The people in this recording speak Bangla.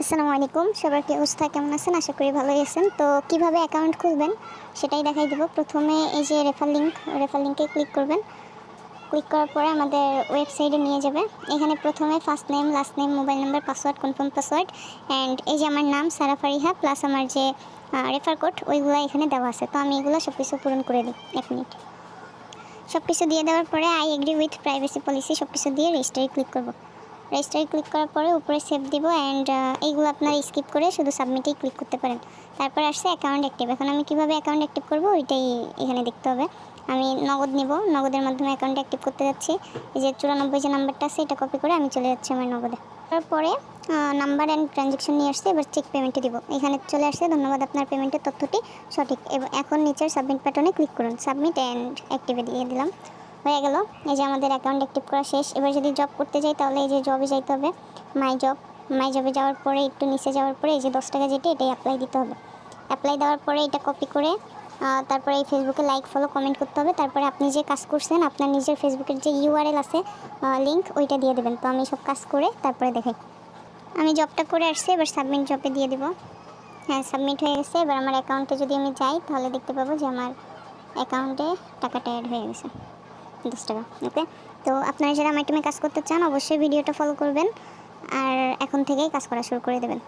আসসালামু আলাইকুম, সবার কি অবস্থা, কেমন আছেন? আশা করি ভালোই আছেন। তো কিভাবে অ্যাকাউন্ট খুলবেন সেটাই দেখাই দেব। প্রথমে এই যে রেফার লিঙ্কে ক্লিক করবেন। ক্লিক করার পরে আমাদের ওয়েবসাইটে নিয়ে যাবে। এখানে প্রথমে first name, last name, mobile number, password, confirm password and এই যে আমার নাম সারা ফারিহা প্লাস আমার যে রেফার কোড ওইগুলো এখানে দেওয়া আছে। তো আমি এগুলো সব কিছু পূরণ করে দিই। 1 মিনিট। সব কিছু দিয়ে দেওয়ার পরে I agree with privacy policy সব কিছু দিয়ে রেজিস্টারে ক্লিক করব। রেজিস্টারে ক্লিক করার পরে উপরে সেভ দিব অ্যান্ড এইগুলো আপনারা স্কিপ করে শুধু সাবমিটেই ক্লিক করতে পারেন। তারপর আসছে অ্যাকাউন্ট অ্যাক্টিভ। এখন আমি কীভাবে অ্যাকাউন্ট অ্যাক্টিভ করব ওইটাই এখানে দেখতে হবে। আমি নগদ নিব, নগদের মাধ্যমে অ্যাকাউন্ট অ্যাক্টিভ করতে যাচ্ছি। এই যে 94 যে নাম্বারটা আছে এটা কপি করে আমি চলে যাচ্ছি আমার নগদে। তারপরে নাম্বার অ্যান্ড ট্রানজ্যাকশন নিয়ে আসছে, এবার চেক পেমেন্টে দিব। এখানে চলে আসছে, ধন্যবাদ, আপনার পেমেন্টের তথ্যটি সঠিক। এখন নিচের সাবমিট বাটনে ক্লিক করুন। সাবমিট অ্যান্ড অ্যাক্টিভে দিয়ে দিলাম, হয়ে গেল। এই যে আমাদের অ্যাকাউন্ট অ্যাক্টিভ করা শেষ। এবার যদি জব করতে যাই তাহলে এই যে জবে যাইতে হবে, মাই জবে যাওয়ার পরে একটু নিচে যাওয়ার পরে এই যে 10 টাকা যেটা এটাই অ্যাপ্লাই দিতে হবে। অ্যাপ্লাই দেওয়ার পরে এটা কপি করে তারপরে এই ফেসবুকে লাইক ফলো কমেন্ট করতে হবে। তারপরে আপনি যে কাজ করছেন আপনার নিজের ফেসবুকের যে ইউআরএল আছে লিঙ্ক ওইটা দিয়ে দেবেন। তো আমি সব কাজ করে তারপরে দেখাই। আমি জবটা করে আসছি, এবার সাবমিট জবে দিয়ে দেবো। হ্যাঁ, সাবমিট হয়ে গেছে। এবার আমার অ্যাকাউন্টে যদি আমি যাই তাহলে দেখতে পাবো যে আমার অ্যাকাউন্টে টাকাটা অ্যাড হয়ে গেছে, 10 টাকা। ওকে, তো আপনারা যারা আমার টিমে কাজ করতে চান অবশ্যই ভিডিওটা ফলো করবেন আর এখন থেকেই কাজ করা শুরু করে দেবেন।